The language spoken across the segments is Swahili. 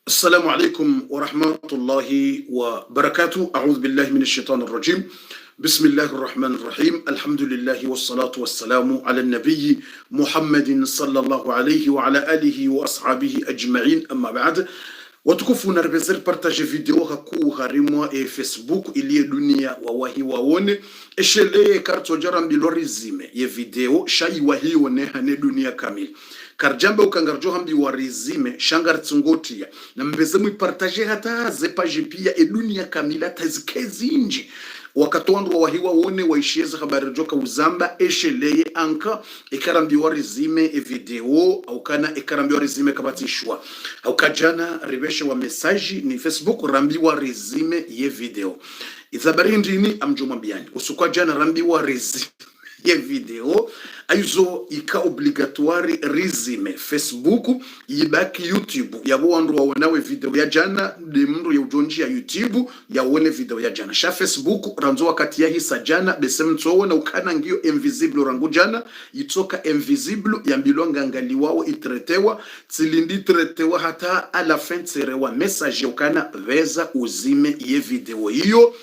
السلام عليكم ورحمة الله وبركاته. أعوذ بالله من الشيطان الرجيم. بسم الله الرحمن الرحيم. الحمد لله والصلاة والسلام على النبي محمد صلى الله عليه وعلى آله وأصحابه أجمعين. أما بعد, watukufu na rebezer partage video haku harimwa Facebook ili dunia wawahi waone eshele karto jarambi lorizime ye video shai wahi one hane dunia kamili karjamba ukangarjo hambi warizime shangar tsungotia na mbeze mu partage hata ze page pia e dunia kamila tazikezi inji wakatoandwa wahiwa wone waishieza habari joka uzamba esheleye anka ekarambiwa rizime video au kana ekarambiwa rizime kabatishwa au kajana ribeshe wa mesaji ni Facebook rambiwa rizime ye video izabari ndini amjomambiani usukwa jana rambiwa rizime ye video aizo ika obligatoire rizime Facebook yibaki YouTube yabo wandu waonawe video ya jana de mndu ya ujonji ya YouTube yaone video ya jana sha Facebook ranzo wakati ya hisa jana besemtsowo na ukana ngio invisible rangu jana itoka invisible yambilonga ngaliwao itretewa tsilindi tretewa hata a la fin tserewa message ukana veza uzime ye video hiyo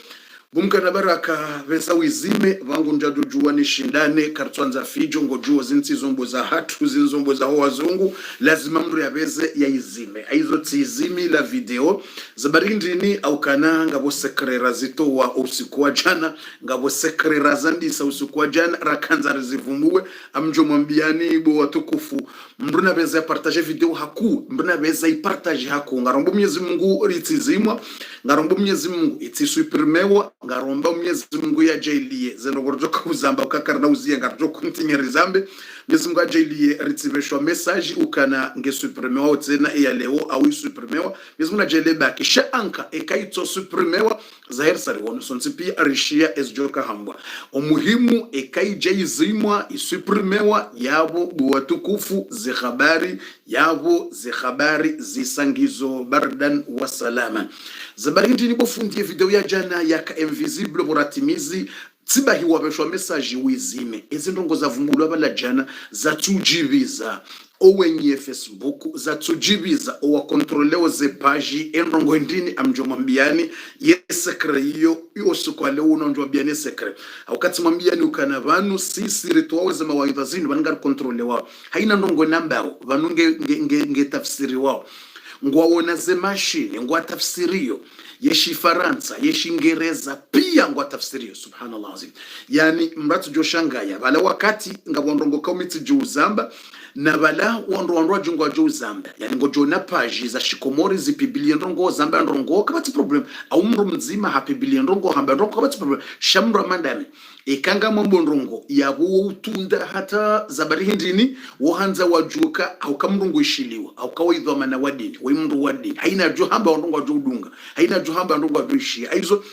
bumkana baraka vesa wizime vangu njadujua ni shindane kartwanza fijo ngojua zinti zombo za hatu zinzombo za hoa zungu lazima mru ya veze ya izime aizo tizimi la video zabarindini au kana ngabo sekrera zito wa usiku wa jana ngabo sekrera zandisa usiku wa jana rakanza rizivumbuwe amjo mwambiani ibo watukufu mruna veze ya partage video haku mruna veze ya partage haku ngarombo Mwenyezi Mungu ritizimwa ngarombo Mwenyezi Mungu itisuiprimewa ngaromba Mwenyezi Mungu ya jailie zeno gorjoka uzamba ukakarna uzie ngarjo kuntinyeri zambe Mwenyezi Mungu ya jailie ritiveshwa message ukana ngesuprimewa tena ya leo au suprimewa Mwenyezi Mungu ya jailie baki sha anka ekaito suprimewa zahir sari wono sonsi pia arishia esjoka hambwa umuhimu ekaijazimwa isuprimewa yabo buwatukufu zikhabari yabo zikhabari zisangizo bardan wa salama zabarindi nibofundie video ya jana yaka invisible buratimizi tsibahi wabeshwa message wizime ezindongo zavumbulwa bala jana zatujibiza owenye Facebook zatujibiza owa kontroleo ze page endongo ndini amjomambiani yesekre hiyo yosuko leo unonjwa biane sekre wakati mwambiani ukana vanu sisi rituwaweze mawaidha zinu vangar kontrolewa haina ndongo nambao vanu nge tafsiri wao ngwaona ze machine ngwa tafsirio yeshi Faransa yeshi Ngereza pia ngwa tafsirio subhanallah azim yani mratu joshangaya bala wakati ngabondongo komiti juzamba na bala wandwa jungwa juzamba yani ngojona page za shikomori zipibili ndongo zamba ndongo kabati problem au mru mzima hapibili ndongo hamba ndongo kabati problem shamra mandame ikanga mambo ndongo yabo utunda hata zabari hindini wohanza wajuka au kamrungu ishiliwa au kawaidha mana wadini wa mru wadini haina johamba ndongo judunga haina johamba ndongo bishi aizo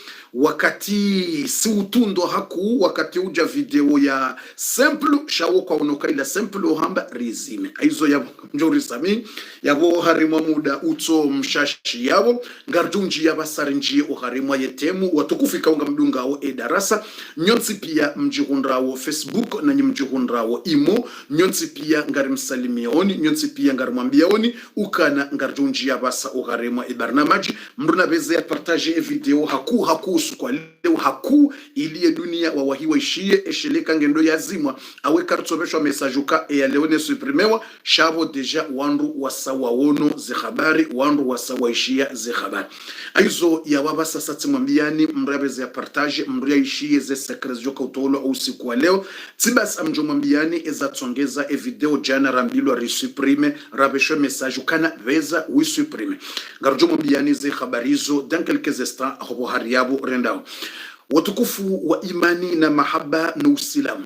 wakati si utundo haku wakati uja video ya simple shawo kwa unoka ila simple hamba rizime aizo yabo njori sami yabo harimwa muda uto mshashi yabo ngarjunji yabasarinji uharimwa yetemu watukufika unga mdungao darasa nyonsi pia mjihundrawo Facebook na mjihundrawo imo nyonsi pia ngarimsalimioni nyonsi pia ngarimwambiaoni ukana ngarjunji yabasa uharimwa barnamaji mruna beze ya partage video haku kwa leo haku iliye dunia wawahiwa ishie esheleka ngendo yazimwa awe kartsobeshwa mesajuka ya leone suprimewa shabo deja wandu wasawa wono zikhabari wandu wasawa ishia zikhabari aizo ya waba sasa timwambiani mrabeze ya partage mruya ishie ze sekres joka utolo usiku wa leo tibas amjomwambiani eza tsongeza video jana rambilo risuprime rabeshwa mesajuka na veza wisuprime ngarjomwambiani ze khabarizo dans quelques instants hobo hariabo rendao watukufu wa imani na mahaba na usilamu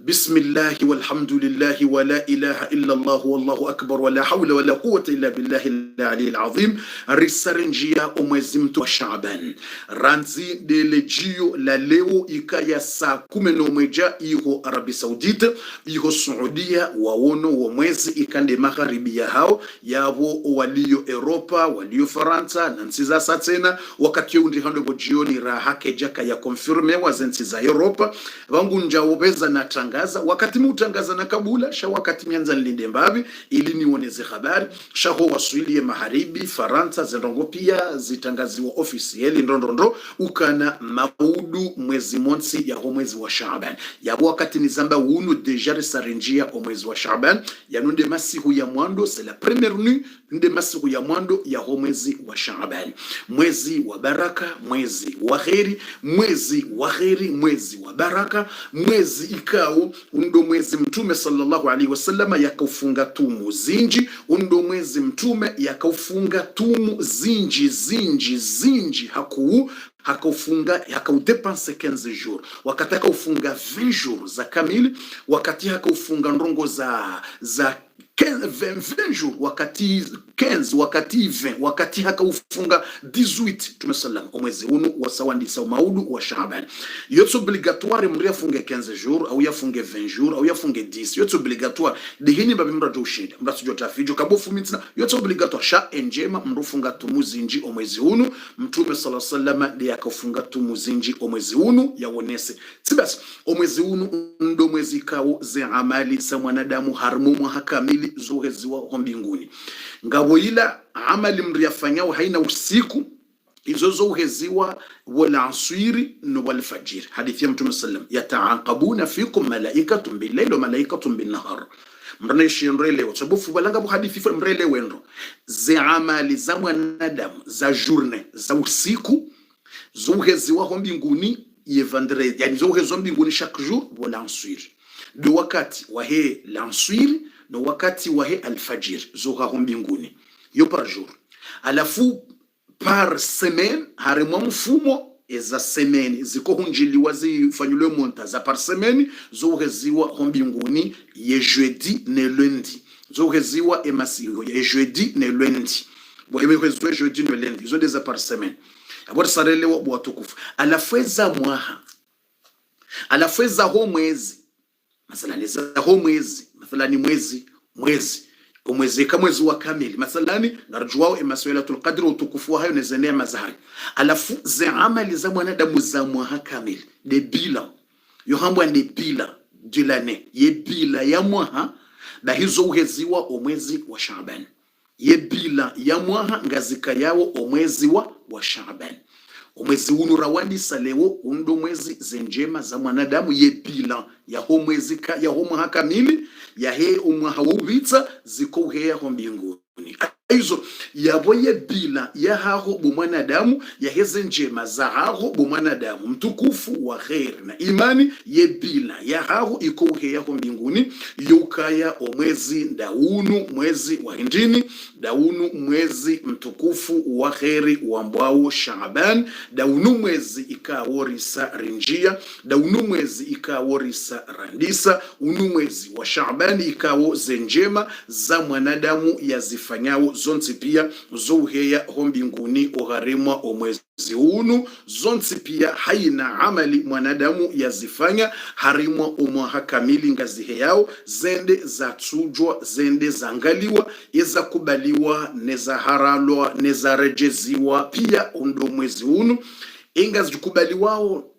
بسم الله والحمد لله ولا إله إلا الله والله أكبر ولا حول ولا قوة إلا بالله العلي العظيم رسالنجيا أمزمت وشعبان رانزي ديلجيو لاليو إكايا سا كومنو مجا إيهو عربي سعودية إيهو السعودية وونو وموزي إكان دي مغاربية هاو يابو وليو إيروبا وليو فرنسا نانسيزا ساتينا وكاتيو ndi hando bojioni raha kejaka ya konfirme wazensiza Europa vangu njawobeza na utangaza wakati utangaza na kabula sha wakati mianza nilinde mbabi ili niwoneze habari shaho waswili ya maharibi Faransa zendongo pia zitangaziwa ofisieli ndondondo ukana maudu mwezi monsi ya mwezi wa Shaaban yabo wakati nizamba unu deja resarenjia o mwezi wa Shaaban yanunde masihu ya mwando c'est la première nuit nde masihu ya mwando ya mwezi wa Shaaban mwezi wa baraka mwezi wa kheri mwezi wa kheri mwezi wa baraka mwezi ikao undo mwezi mtume sallallahu alaihi wasallam yakaufunga tumu zinji undo mwezi mtume yakaufunga tumu zinji hakaufunga hakaudepense 15 jours wakati hakaufunga 20 jours za kamili wakati hakaufunga ndongo za 20 jours wakati 15 wakati 20 wakati hakaufunga 18 tumesallam mwezi unu wa sawandisa maudu wa Shaaban yote obligatoire mri afunge 15 jours au yafunge 20 jours au yafunge 10 yote obligatoire dihini babi mra doshinda mra sujota fijo kabofu mitina yote obligatoire sha enjema mrufunga tumuzinji omwezi unu mtume sallallahu alaihi wasallam ndiye akafunga tumuzinji omwezi unu yawonese sibas omwezi unu ndo mwezi kao ze amali za mwanadamu harmu mwahakamili zoheziwa mbinguni ngabo ila amali mriyafanyao haina usiku izo zoheziwa wala aswiri no wal fajr hadithi ya mtume sallam yataaqabuna fikum malaikatun bil-layli wa malaikatun bin-nahar mranishi nrelewa sababu balanga bu hadithi fa mrelewa ndo ze amali za mwanadamu za journée za usiku zoheziwa mbinguni ye vendredi yani zoheziwa mbinguni chaque jour wala aswiri de wakati wa he lanswiri no wakati wa he alfajir zoha mbinguni yo par jour alafu par semaine harimo mfumo eza semaine ziko hunjiliwa zifanyulwe monta za par semaine zoheziwa mbinguni ye jeudi ne lundi zoheziwa emasiyo ye jeudi ne lundi bo emeheziwa jeudi ne lundi zo des par semaine abor sarelewa bo watukufu alafweza mwaha alafweza ho mwezi mathalani za ho mwezi mathalani mwezi kama mwezi wa kamili mathalani narjuwao emaswelatul qadr utukufu hayo ne neema zahari alafu za amali za mwanadamu za mwaha kamili de bilan yo hambwa de bilan de l'année ye bilan ya mwaha da hizo uheziwa omwezi wa Shaaban ye bilan ya mwaha ngazika yao omwezi wa Shaaban omwezi unu rawandi saleo undo mwezi zenjema za mwanadamu ye bilan ya ho mwezi ya ho mwaha kamili ya he umwaha wubitsa ziko heya ho mbinguni aizo yaboye bila ya haho bu mwanadamu ya heze njema za haho bu mwanadamu mtukufu wa khair na imani ye bila ya haho iko heya ho mbinguni yukaya omwezi daunu mwezi wa indini daunu mwezi mtukufu wa khairi wa mbwao Shaaban daunu mwezi ikaworisa rinjia daunu mwezi ikaworisa randisa unu mwezi wa Shaaban ikawo zenjema za mwanadamu yazifanyao zonsi pia zoheya mbinguni ogharimwa omwezi unu zonsi pia haina amali mwanadamu yazifanya harimwa omwaha kamili ngaziheyao zende za tsujwa zende zangaliwa yeza kubaliwa neza haralwa neza rejeziwa pia undo mwezi unu ingazikubaliwao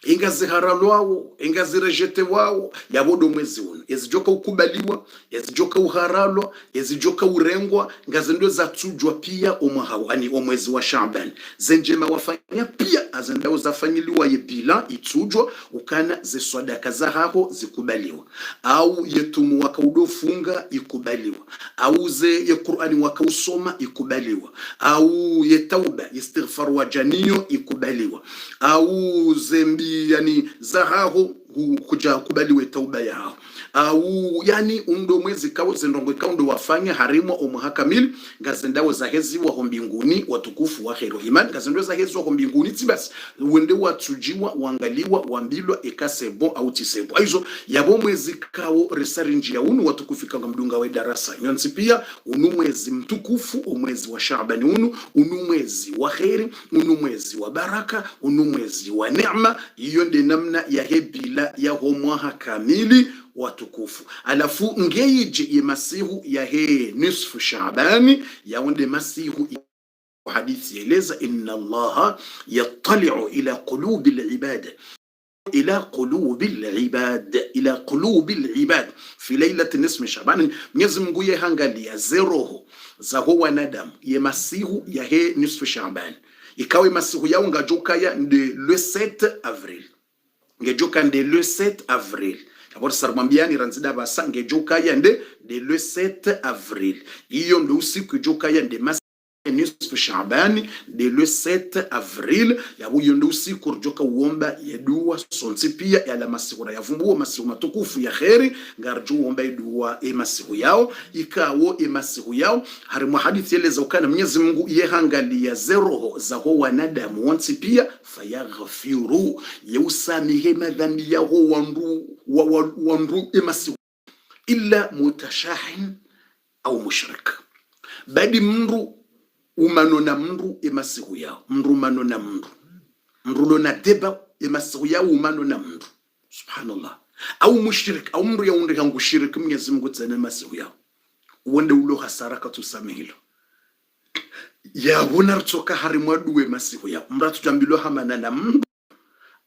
ingaziharalwao ingazirejete wao yabodo mwezi unu ezijoka ukubaliwa ezijoka uharalwa ezijoka urengwa ngazendo za tujwa pia omwahawani omwezi wa Shaaban zenjema wafanya pia azendao zafanyiliwa ye bilan itujwa ukana ze swadaka za hapo zikubaliwa au yetumu wakaudofunga ikubaliwa au ze ye Qur'ani wakausoma ikubaliwa au ye tauba istighfar wa janio ikubaliwa au zembi yani zahaho kuja kubaliwe tauba yao au yani undo mwezi kawo zendongo kaundo wafanya harimo omuhakamili ngazendawo zahezi wa mbinguni watukufu wa khairu iman ngazendo zahezi wa mbinguni tibas wende watujiwa wangaliwa wambilwa ekasebo au tisebo aizo yabo mwezi kawo resarinji ya unu watukufika ngamdunga we darasa nyonsi pia unu mwezi mtukufu omwezi wa Shaaban unu mwezi wa khairi unu mwezi wa baraka unu mwezi wa neema iyo ndi namna ya hebila ya homwaha kamili watukufu alafu ngeije ye masihu ya he nisfu Shaabani ya wende masihu hadithi eleza inna allaha yattali'u ila qulubi al-ibad ila qulubil ibad fi lailati nisfi Shaaban. Mwenyezi Mungu yehangalia zeroho za ho wanadamu ye masihu ya he nisfi Shaaban, ikawe masihu yao ngajuka ya nde le 7 avril, ngejuka nde le 7 avril abor sarmambiani ranzida basa ngejuka ya nde le 7 avril. Iyo ndo usiku juka ya nde nisfu Shaaban de le 7 avril ya huyo ndo usiku rjoka uomba ya dua sonsi pia ya la masiku ya vumbuo masiku matukufu ya kheri ngarju uomba ya dua masiku yao ikawo masiku yao. Harimu hadithi eleza ukana Mwenyezi Mungu yehangalia zeroho za ho wanadamu wansi pia fayaghfiru yeusamihe madhambi yao wandu masiku illa mutashahin au mushrik. Badi mru umano na mru masiku yao mru mano na mru lona teba masiku yao umano na mru subhanallah au mushrik au mru ya unde kangu shirik Mwenyezi Mungu tsana masiku yao uende ulo hasara katusamehilo ya wonartoka harimwaduwe masiku yao mratu jambilo hamana na mru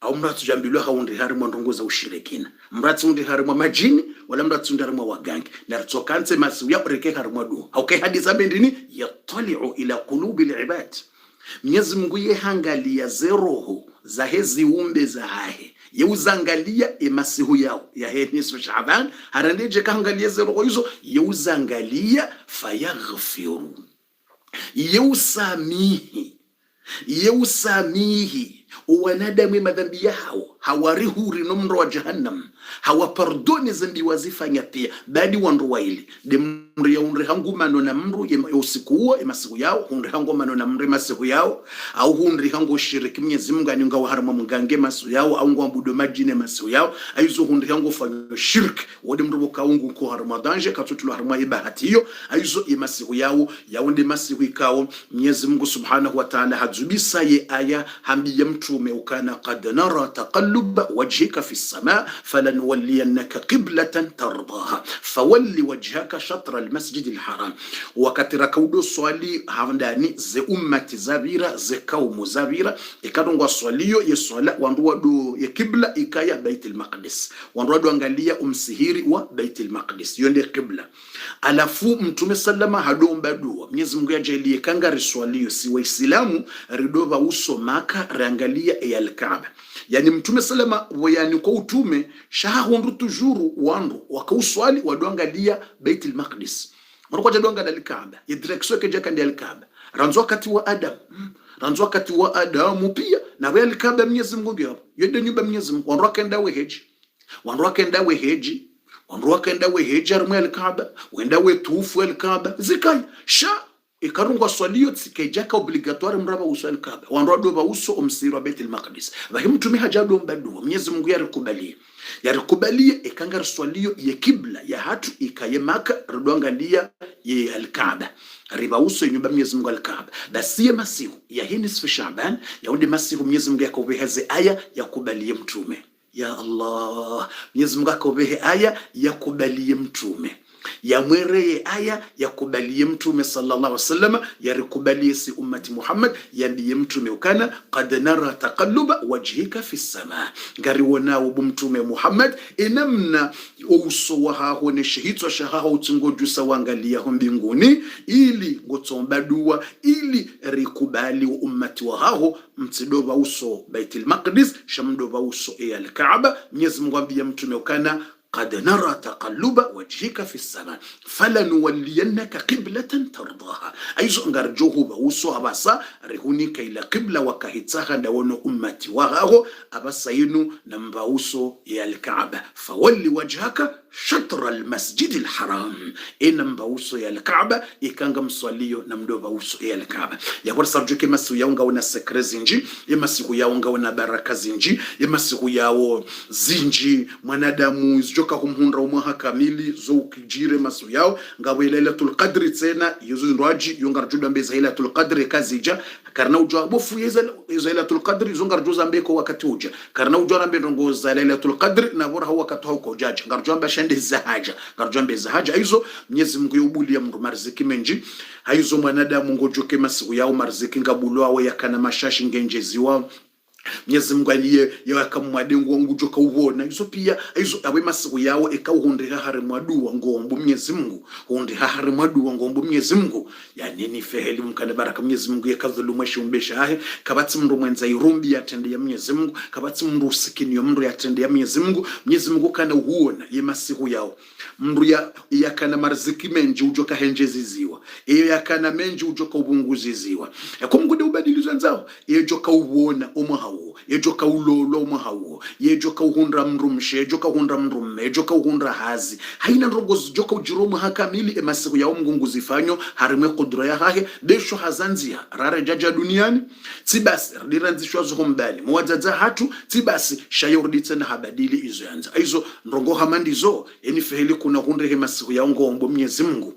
au mratu jambilo haundi harimwa ndongoza ushirikina mratu undi harimwa majini wala mratu undi harimwa wagangi na rtokanse masiku yao reke harimwa du au kai hadisa bendini yatali'u ila qulubil ibad. Mwenyezi Mungu yehangalia zeroho za hezi umbe za hahe yeuzangalia masihu yao ya he nisfu Shaaban harandeje kaangalia zeroho hizo yeuzangalia fayaghfiru yeusamihi wanadamu madhambi yao hawarihuri nomro wa jahannam hawapardoni zambi wazifanya pia badi wandu waili de mri ya unri hangu mano na mru ya usiku huo masiku yao unri hangu mano na mri masiku yao au unri hangu shiriki Mwenyezi Mungu anyunga wa harama mgange masiku yao au ngu ambudo majine masiku yao aizo unri hangu fanyo shiriki wadi mru kaungu ko harama danje katutulu harama ibahati hiyo aizo masiku yao yaunde masiku ikao Mwenyezi Mungu subhanahu wa ta'ala hadzubisa ye aya hambi mtume ukana qad nara taqalluba wajhika fi as-samaa falanwalliyannaka qiblatan tardaha fawalli wajhaka shatra al-masjid al-haram. Wakati rakaudo swali havandani ze ummati zabira ze kaumu zabira ikadongwa swaliyo ye swala wanduwa do ye qibla ikaya bait al-maqdis wanduwa do angalia umsihiri wa bait al-maqdis yonde qibla alafu mtume sallama hadomba dua Mwenyezi Mungu yajalie kanga riswaliyo si waislamu ridova uso maka rangalia al-Kaaba. Yani mtume salama wayani kwa utume shahundu tujuru wandu wakauswali waduangalia Bait al-Maqdis mwaruko jadonga dal Kaaba ya direction ke jaka ndal Kaaba ranzo wakati wa Adamu pia na wali Kaaba Mwenyezi Mungu hapo yende nyumba Mwenyezi Mungu wandu wakaenda weheji armu al-Kaaba wenda wetufu al-Kaaba zikai sha ikarungwa swaliyo tsikejaka obligatoire mraba uswali Kaaba wandu doba uso umsiri wa Bait al-Maqdis bahimu tumiha jado mbadu Mwenyezi Mungu yarikubalie ikanga swaliyo ye kibla ya hatu ikaye Maka ridwangalia ye al-Kaaba riba uso nyumba Mwenyezi Mungu al-Kaaba basiye masihu ya hii nisfu Shaaban yaunde masihu Mwenyezi Mungu yakubeheze aya yakubalie mtume ya Allah Mwenyezi Mungu akabehe aya yakubalie mtume ya mwereye aya yakubalie mtume sallallahu alaihi wasallam yarikubalie si ummati Muhammad yandiye mtume ukana qad nara taqalluba wajhika fi as-samaa ngari wonao mtume Muhammad inamna uso wa haho ne shahitwa shahaho utingoju sawangalia ho mbinguni ili ngotsomba dua ili rikubali ummati wa haho mtidova uso Baitul Maqdis shamdova uso al-Kaaba. Mwenyezi Mungu ambiye mtume ukana قد نرى تقلب وجهك في السماء فلنولينك قبلة ترضاها أيضا نرجوه بوسو أبسا رهونيك إلى قبلة وكهتساها دون أمتي وغاهو أبسا ينو نمبوسو يا الكعبة فولي وجهك شطر المسجد الحرام نمبوسو يا الكعبة إكانغ مصوليو نمدو بوسو يا الكعبة يا ورسال جوكي مسو ياونغا ونا سكرزينجي يمسيكو ياونغا ونا بركزينجي يمسيكو ياو زينجي منادامو joka kumhundra umwaha kamili zo ukijire masu yao ngawe Lailatul Qadri tena yuzu ndwaji yongar juda mbeza Lailatul Qadri kazija karna ujwa bofu yeza Lailatul Qadri zongar juza mbeko wakati uja karna ujwa nambe ndongoza Lailatul Qadri na bora wakati huko jaji ngarjwa mbashende zahaja ngarjwa mbeza haja hizo Mwenyezi Mungu yubuli ya mndu marziki menji haizo mwanadamu ngojoke masu yao marziki ngabulwa yakana mashashi ngenjezi wao Mwenyezi Mungu aliye yakamwadengo ngujo kaubona izo pia izo awe masiku yawo ekawuhonde hahare mwadua ngombo Mwenyezi Mungu honde hahare mwadua ngombo Mwenyezi Mungu yani ni feheli mkane baraka Mwenyezi Mungu yakadhuluma shumbesha ahe kabatsi mndu mwenza irumbi yatende ya Mwenyezi Mungu kabatsi mndu usikini ya mndu yatende ya Mwenyezi Mungu kana huona ye masiku yawo mndu yakana marziki menji ujoka henjeziziwa iyo yakana menji ujoka ubunguziziwa yakomgude ubadilizwa nzao iyo joka uwona omahawo yejoka ulolo omahawo yejoka uhundra mrumshe yejoka uhundra mrumme yejoka uhundra hazi haina nrogozi joka ujiromu hakamili emasiku ya mngunguzifanyo harimwe kudura ya hahe desho hazanzia rare jaja duniani tibasi rdiranzishwa zuhumbali mwadzaza hatu tibasi shayurditse na habadili izo yanza izo nrongo hamandizo eni feheli kuna hundre he masiku ya ngombo Mwenyezi Mungu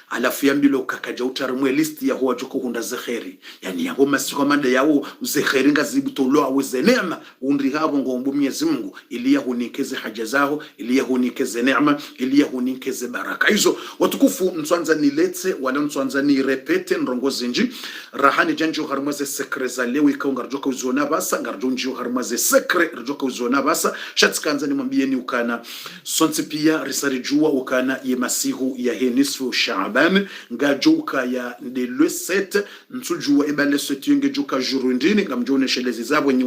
alafu yambilo kakaja utarimwe listi ya huwa joka hunda zekheri yani yabo masiku amanda yawo zekheri ngazibutolo aweze neema undri habo ngombo Mwenyezi Mungu ili yahunikeze haja zao ili yahunikeze neema ili yahunikeze baraka hizo watukufu mswanza niletse wala mswanza ni repete ndongo zinji rahani janjo harmaze sekre za leo ikaungarjoka uzona basa ngarjonjo harmaze sekre rjoka uzona basa shatskanza nimwambie ni ukana sonse pia risarijua ukana ye masihu ya henisfu Shaaban ngajoka ya de le 7 nsujua ebale 7 ngejoka jurundini ngamjone shelezi zabo ni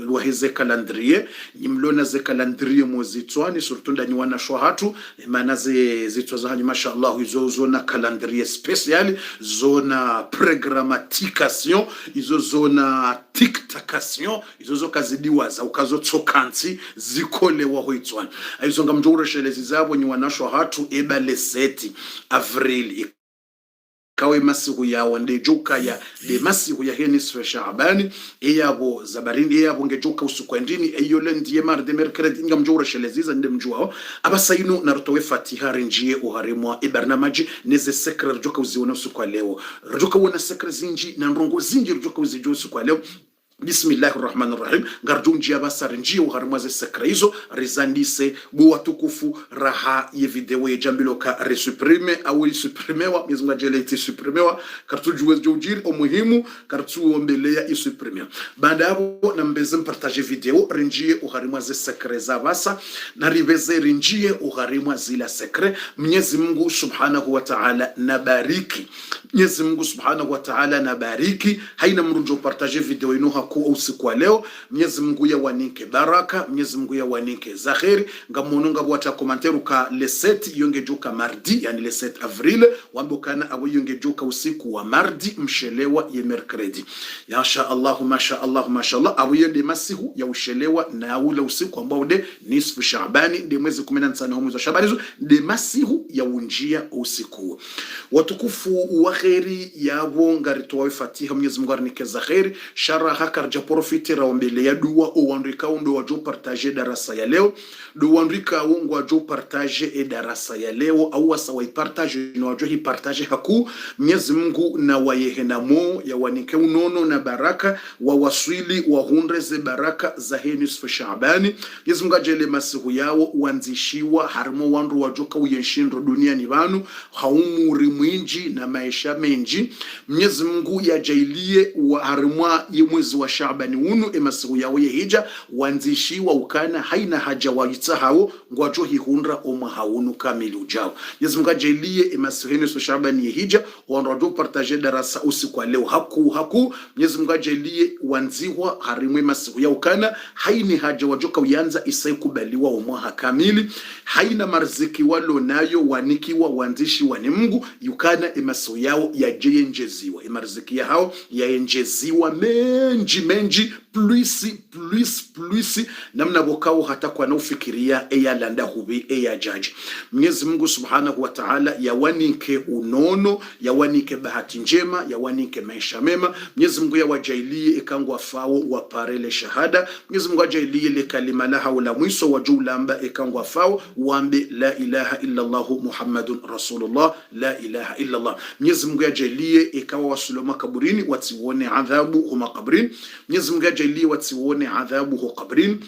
waheze calendrier nimlona ze calendrier mozitwani surtout ndani wana shwahatu maana ze zitwa za hani mashallah hizo zona calendrier special zona programmatication hizo zona tiktakation hizo zo kazidiwa za ukazo tsokansi zikolewa hoitwani hizo ngamjore shelezi zabo ni wana shwahatu ebale 7 avril kawe masiku ya wande joka ya de masiku ya henisfu Shaabani eyabo zabarindi eyabo ngejoka usukwendini eyole ndiye marde mercredi ngamjora sheleziza ndem mjuao abasaino narutowe Fatiha renjie uharimwa ibarnamaji neze sekre joka uziona usukwa leo joka wona sekre zinji na ndongo zinji joka uzijo usukwa leo Bismillahirrahmanirrahim ngarjunji abasarinji uharimwaze sekreizo rizandise buwa tukufu raha ye video ye jambilo ka resuprime au isuprimewa mizunga jeleti suprimewa kartu juwez jujiri umuhimu kartu ombelea isuprimewa baada hapo na mbeze mpartaje video rinjie uharimwaze sekreza basa na riveze rinjie uharimwaze la sekre Mwenyezi Mungu subhanahu wa ta'ala nabariki Mwenyezi Mungu subhanahu wa ta'ala nabariki haina mrujo partaje video ino haku usiku wa leo Mwenyezi Mungu ya wanike baraka Mwenyezi Mungu ya wanike zaheri ngamonunga bwata komanteru ka le 7 yongejuka mardi yani le 7 avril wambukana abo yongejuka usiku wa mardi mshelewa ye mercredi ya sha Allah masha Allah masha Allah abo yende masihu ya ushelewa na ule usiku ambao de nisfu Shaabani de mwezi 15 mwezi wa Shaabani de masihu ya unjia usiku watukufu wa khairi yabo ngaritoa Fatiha Mwenyezi Mungu arnike zaheri shara hakarja profiti raombele ya dua uandika undo wajo partage darasa ya leo do uandika ungo wajo partage darasa ya leo au wasawa partage no wajo hi partage haku Mwenyezi Mungu na wayehenamo ya wanike unono na baraka wa waswili wa hundreze baraka za henisfu Shaabani Mwenyezi Mungu ajele masihu yao wanzishiwa harimo wandu wajoka uyenshindo duniani banu haumuri mwinji na maisha menji Mwenyezi Mungu yajailie wa harimwa mwezi wa Shaabani unu emasiku yawo ye hija wanzishiwa ukana haina haja waitahao ngwajo hihundra omahawunu kamili ujao Mwenyezi Mungu ajalie emasiku wa Shaabani ye hija wanrado partage darasa usiku wa leo haku Mwenyezi Mungu ajalie wanziwa harimwe masiku ya ukana haini haja wajoka uyanza isaikubaliwa omwaha kamili haina marziki walo nayo wanikiwa wanzishi wa ni Mungu yukana emasiku yao yajenjeziwa emarziki ya hao yaenjeziwa menji plus namna bokao hata kwa naufikiria eya landa hubi eya jaji Mwenyezi Mungu subhanahu wa ta'ala yawanike unono yawanike bahati njema yawanike maisha mema Mwenyezi Mungu yawajailie ikangwa fao waparele shahada Mwenyezi Mungu ajailie le kalima la haula mwiso wa julamba ikangwa fao waambe la ilaha illa Allah Muhammadun Rasulullah la ilaha illa Allah Mwenyezi Mungu ajailie ikawa wasuloma kaburini watiwone adhabu huma kabrini Mwenyezi Mungu ajailie watiwone adhabu hu kabrini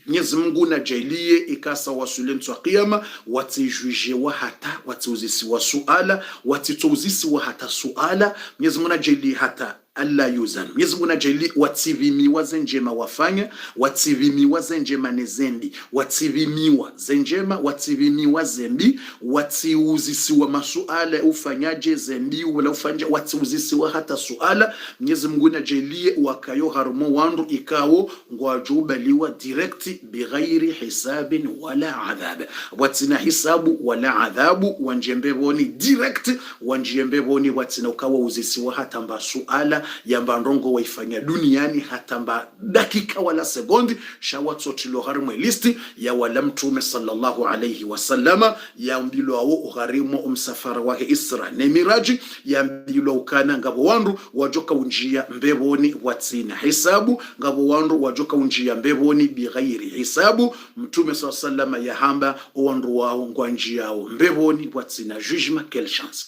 Mwenyezi Mungu na jailie ikasa wasulentu wa qiyama watijujewa hata watiuzisi wa suala watituzisi wa hata suala Mwenyezi Mungu na jailie hata alla yuzan. Mwenyezi Mungu najali wativimiwa zenjema wafanya, wativimiwa zenjema nezendi, wativimiwa zenjema, wativimiwa zembi, watiuzisiwa masuala ufanyaje zembi wala ufanja, watiuzisiwa hata suala. Mwenyezi Mungu najali wakayo harmo wandu ikawo ngwajubaliwa direct bighairi hisabin wala adhab. Watina hisabu wala adhabu wanjembeboni direct wanjembeboni watina ukawa uzisiwa hata mba suala ya mbandongo waifanya duniani hata mba dakika wala sekondi shawatsotilo harimo listi ya wala mtume sallallahu alayhi wasallama ya mbilo awo ugharimu umsafara wake Isra na Miraji ya mbilo ukana ngabo wandu wajoka unjia mbeboni watina hisabu ngabo wandu wajoka unjia mbeboni bighairi hisabu. Mtume sallallahu alayhi wasallama ya hamba wandu wao ngwanjia yao mbeboni watina jugement.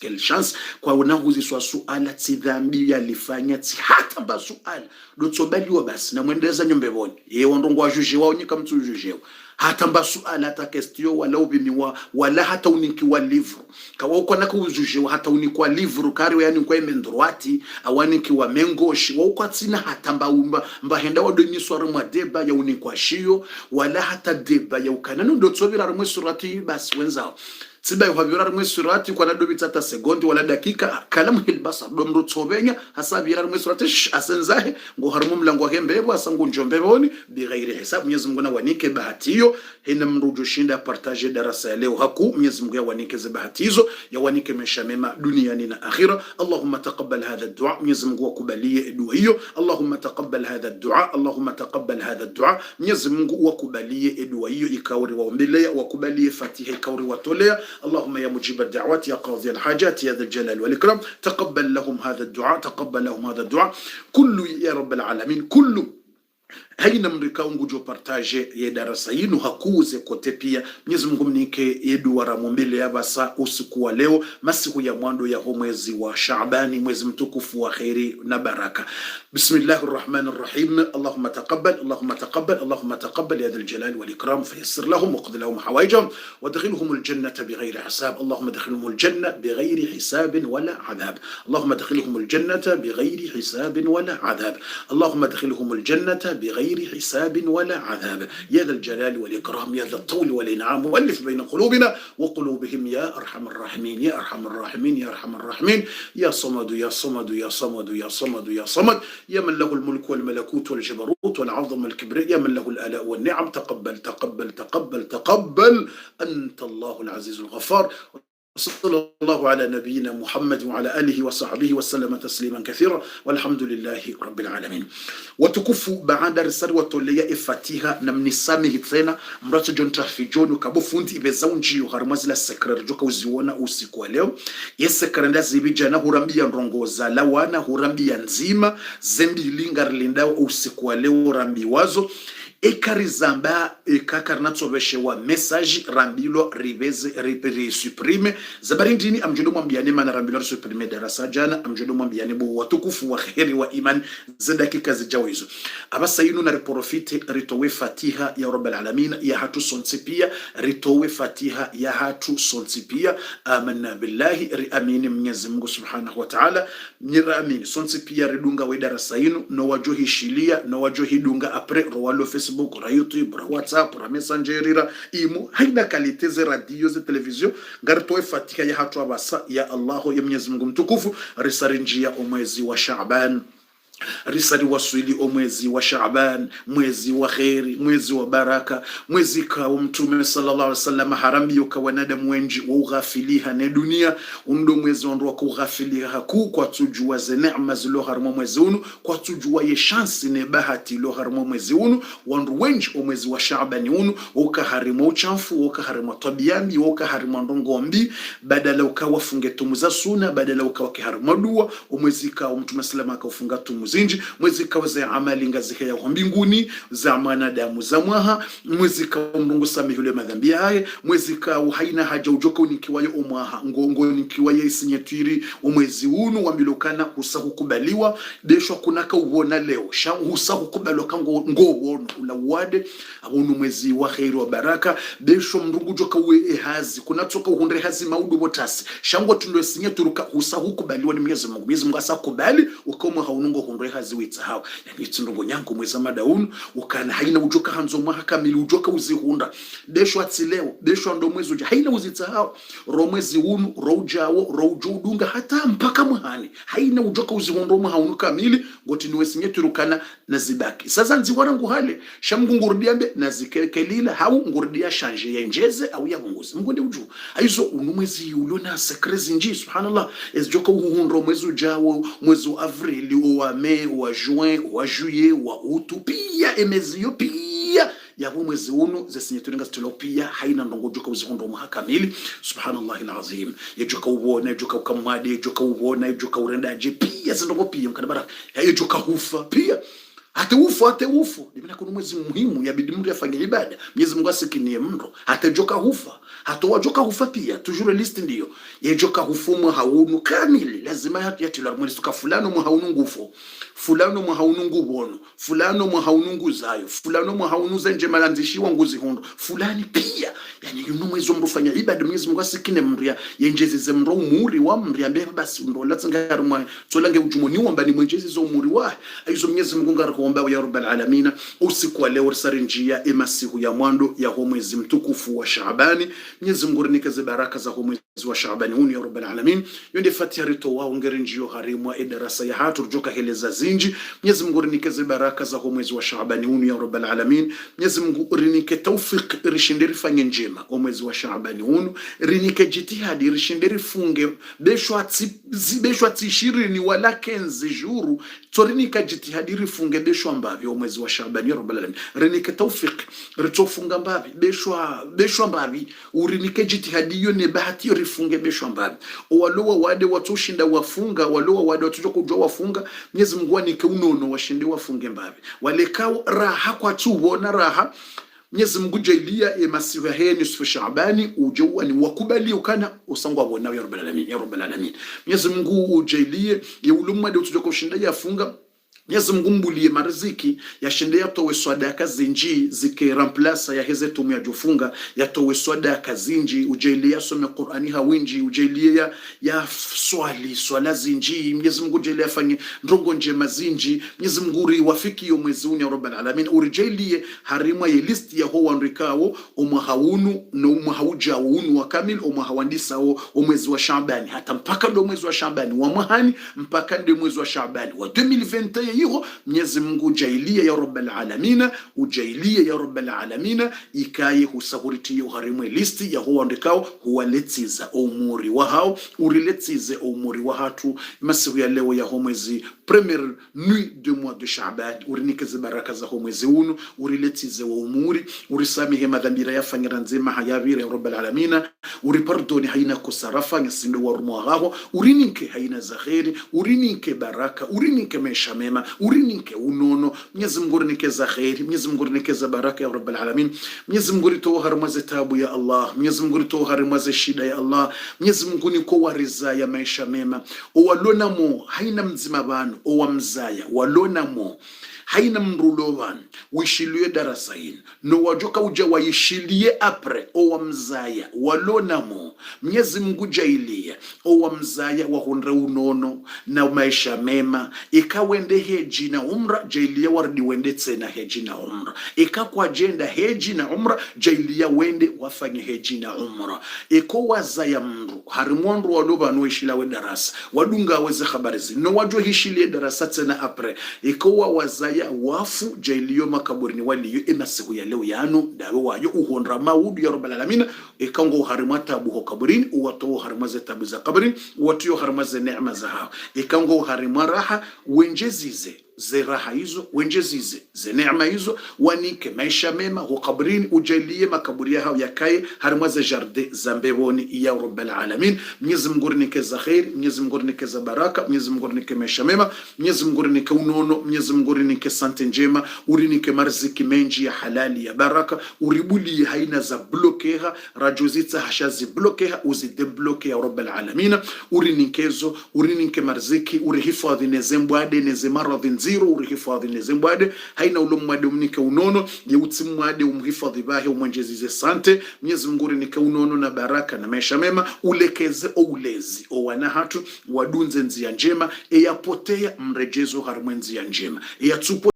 Quelle chance kwa unahuziswa suala tidhambi yalifanya ti hata ba suala dotsobaliwa basi na mwendeza nyumbeboni ye wandongo wa juge wao nyika mtu juge hata mba suala hata kestio wala ubimiwa wala hata unikiwa livru kawa uko nako ujuge hata unikwa livru kari yani kwa mendroati awani kiwa mengoshi wa uko atina hata mba henda wadoniswa rumwa deba ya unikwa shio wala hata deba ya ukanano dotsobira rumwe surati basi wenzao siba yuhabira rumwe surati kwa nado bitata sekondi wala dakika kalamu hilbasa domro tsobenya hasabira rumwe surati asenzahe ngo harmu mlango wake mbebo asangu njombeboni bighairi hisab. Mwenyezi Mungu na wanike bahatiyo hina mrujo shinda partage darasa ya leo haku. Mwenyezi Mungu ya wanike ze bahatizo ya wanike maisha mema duniani na akhira. Allahumma taqabbal hadha ad-du'a. Mwenyezi Mungu wakubalie dua hiyo. Allahumma taqabbal hadha ad-du'a. Allahumma taqabbal hadha ad-du'a. Mwenyezi Mungu wakubalie dua hiyo ikauri waombelea, wakubalie fatiha ikauri watolea. اللهم يا مجيب الدعوات يا قاضي الحاجات يا ذا الجلال والإكرام تقبل لهم هذا الدعاء، تقبل لهم هذا الدعاء كل يا رب العالمين كل haina mrika ungujo partage ya darasa yinu hakuze kote pia. Mwenyezi Mungu mnike yedu waramumbele ya basa usiku wa leo masiku ya mwando ya mwezi wa Shaabani, mwezi mtukufu wa khairi na baraka. Bismillahir Rahmanir Rahim. Allahumma taqabbal, Allahumma taqabbal, Allahumma taqabbal ya dhal jalali wal ikram fayassir lahum waqdi lahum hawaijahum wadkhilhum aljannata bighayri hisab. Allahumma adkhilhum aljanna bighayri hisab wala adhab. Allahumma adkhilhum aljannata bighayri hisab wala adhab. Allahumma adkhilhum aljannata بغير حساب ولا عذاب يا ذا الجلال والإكرام يا ذا الطول والإنعام وألف بين قلوبنا وقلوبهم يا أرحم الراحمين يا أرحم الراحمين يا أرحم الراحمين يا صمد يا صمد يا صمد يا صمد يا صمد يا من له الملك والملكوت والجبروت والعظم والكبرياء يا من له الآلاء والنعم تقبل تقبل تقبل تقبل أنت الله العزيز الغفار. صلى الله على نبينا محمد وعلى آله وصحبه وسلم تسليما كثيرا والحمد لله رب العالمين. وتكفوا بعد رسالة وتولي إفاتيها نمنسامه تسينا مرات جون ترفيجون وكابو فونتي بزاونجي وغرمز لسكرر جوكا وزيونا usiku leo. Yesekara ndazi bijana hurambia nrongoza lawana hurambia nzima zembi lingar lindao usiku leo rambi wazo ekari zamba ekakarnatsobeshe wa message rambilo ribeze repere supreme zabarindini amjodo mwambiane mana rambilo supreme darasa jana amjodo mwambiane bo watukufu wa khairi wa iman za dakika zijawizo abasa yinu na reprofite ritowe fatiha ya rabbal alamin ya hatu sonsipia ritowe fatiha ya hatu sonsipia amanna billahi ri amini Mwenyezi Mungu subhanahu wa ta'ala nira amini sonsipia ridunga we darasa yinu no wajohi shilia no wajohi dunga apre rowalo Facebook ra YouTube ra WhatsApp ra Messenger ra imo haina kalite ze radio ze television ngaritowe fatiha ya hatu abasa ya Allah ya Mwenyezi Mungu mtukufu risarinjia mwezi wa Shaaban risali waswili omwezi wa Shaaban mwezi wa khairi mwezi wa baraka mwezi ka mtume sallallahu alaihi wasallam harambi ukawanada mwenji wa ughafiliha na dunia undo mwezi ndo kughafiliha haku kwa tujua ze neema zilo harmo mwezi unu kwa tujua ye chance ne bahati lo harmo mwezi unu wandu wenji omwezi wa Shaaban unu ukaharimo uchafu ukaharimo tabiambi ukaharimo ndongombi badala ukawafunge tumuza suna badala ukawakiharimo dua omwezi ka mtume sallallahu akaufunga tumu sehemu zinji mwezi kawaza amali ngazi ya mbinguni za mwanadamu za mwaha mwezi ka Mungu samehe yule madhambi yae mwezi ka haina haja ujoka unikiwayo omwaha ngongo nikiwaye sinyatiri umwezi unu wamilokana usahukubaliwa desho kunaka uona leo sha usahukubaliwa kango ngowono ulawade abunu mwezi wa khairu wa baraka desho mrungu joka uwe ehazi kunatoka uhundre hazi maudu botasi shango tundo sinyaturuka usahukubaliwa ni Mwenyezi Mungu asakubali ukoma haunungo hundre hazi wita hao yani tundungo nyango mwezi madaunu ukana haina ujoka hanzo mwaha kamili ujoka uzihunda desho atileo desho ndo mwezi uja haina uzita hao ro mwezi unu ro ujawo ro ujudunga hata mpaka muhani haina ujoka uzihunda mwaha unu kamili ngoti niwe sinyeturukana na zibaki sasa nziwara nguhale shamgu ngurdiambe na zikekelila hau ngurdia shanje ya njeze au ya munguzi mgunde uju aizo unumwezi uliona sekrezi nji subhanallah ezjoka uhunro mwezi ujawo mwezi wa avrili wa mei wa juin wa juillet wa août pia emezi yo pia ya mwezi unu zesinyeturinga stilopia haina ndongo joka uzihondo mhakamili subhanallah alazim yejoka ubona yejoka ukamwade yejoka ubona yejoka urendaje pia zindongo pia mkadabara yejoka hufa pia hata ufu nimena kuna mwezi muhimu yabidi mtu afanye ibada Mwenyezi Mungu asikinie mndo hata joka hufa hata wajoka hufa pia toujours list ndio yejoka hufumu haunu kamili lazima yatila mwezi tuka fulano mu haunu ngufu fulano mu haunu ngubono fulano mu haunu nguzayo fulano mu haunu zenje malanzishiwa nguzi hondo fulani pia yani yuno mwezi mrufanya ibada Mwenyezi Mungu asikine mria yenjezi ze mro muri wa mria mbe basi ndo latanga rumwa tolange ujumoni wamba ni mwenjezi zo muri wa aizo Mwenyezi Mungu ngarakuomba ya rabbal alamin usiku wa leo sarinjia emasihu ya mwando ya mwezi mtukufu wa Shaabani Mwenyezi Mungu rinikaze baraka za mwezi wa Shaabani huni ya rabbal alamin yonde fatia rito wao ngerinjio harimwa edarasa ya hatu rujoka heleza zinji Mwenyezi Mungu rinikaze baraka za mwezi wa Shaabani huni ya rabbal alamin Mwenyezi Mungu rinike tawfik rishindiri fanye njema mwezi wa Shaabani hunu rinike jitihadi rishindiri funge beshwa tishiri ni wala kenzi juru torinika jitihadi rifunge beshwa mbavyo mwezi wa Shaabani ya rabbal alamin rinike tawfik ritofunga mbavi beshwa mbavi urinike jitihadi yo ne bahati rifunge beshwa mbavi walowa wade watushinda wafunga walowa wade watujo kujua wafunga Mwenyezi Mungu anike unono washinde wafunge mbavi walekao raha kwa tuona raha Mwenyezi Mungu jailia emasihu ya nisfu Shaabani ujowa ni wakubali ukana usangwa wonao ya rabbal alamin Mwenyezi Mungu ujailie ya ulumwa de utujo kushinda yafunga Mwenyezi Mungu mbulie mariziki yashinde yatowe swadaka zinji zike ramplasa ya heze tumu ya jofunga yatowe swadaka zinji ujailia some Qur'ani hawinji ujailia ya swala zinji Mwenyezi Mungu ujailia fanye ndongo njema zinji Mwenyezi Mungu wafiki yo mwezi uni ya rabbal alamin ujailie harima ya listi ya ho wandrikao umahawunu na umahauja unu wa kamil umahawandisa mwezi wa Shaabani hata mpaka ndo mwezi wa Shaabani wa mahani mpaka ndo mwezi wa Shaabani wa 2021 hiyo Mwenyezi Mungu ujailia ya rabbal alamin ujailia ya rabbal alamin ikaye husahuriti yo harimwe listi ya huwa ndikao huwaletiza umuri wa hao uriletize umuri wa hatu masihu ya leo ya mwezi première nuit de mois de Shaaban urinikeze baraka za mwezi unu uriletize wa umuri urisamihe madhambira yafanyira nzema hayabire ya rabbal alamin uripardoni haina kusarafa ngasindo wa rumwaho urinike haina za khairi urinike baraka urinike maisha mema urinike unono Mwenyezi Mungu urinike khairi Mwenyezi Mungu urinike baraka ya rabbal alamin Mwenyezi Mungu ritoa harmaze tabu ya Allah Mwenyezi Mungu ritoa harmaze shida ya Allah Mwenyezi Mungu niko wariza ya maisha mema walona mo haina mzima banu owamzaya walona mo haina mrulovan wishilie darasa hili no wajoka uja waishilie apre owamzaya walona mo Mwenyezi Mungu jailia owamzaya wahundre unono na maisha mema ikawende heji na umra jailia wardi wende tena heji na umra ikakwa jenda heji na umra jailia wende wafanye heji na umra iko wazaya mru harimonru waloba nuishila we darasa wadunga weze khabarizi no wajo hishilie darasa tena apre iko wazaya wafu jailio makaburini waliyo emasiku ya leo yano dawe wayo uhondra maudu ya rabbal alamin ikango harimata buho kaburini uwato harimaze tabu za kaburini watu yo harimaze neema za hao ikango harimaraha wenjezize zeraha hizo wenjezize ze neema hizo wanike maisha mema hukabrini ujalie makaburi yao yakae harmwa za jarde za mbewoni ya rabbal alamin. Mwenyezi Mungu nike za khair, Mwenyezi Mungu nike za baraka, Mwenyezi Mungu nike maisha mema, Mwenyezi Mungu nike unono, Mwenyezi Mungu nike sante njema, urinike marziki menji ya halali ya baraka, uribuli haina za blokeha rajuzita hashazi blokeha uzidebloke ya rabbal alamin. Urinikezo urinike marziki urihifadhi nezembwade nezemaradhi nziro urihifadhi nezembwade haina ulomwade umnike unono yeutsimwade umhifadhi bahe umwenjezize sante. Mwenyezi Mungu nike unono na baraka na maisha mema, ulekeze oulezi owana hatu wadunze nzia njema eyapotea mrejezo harmwenzi ya njema eyatsupo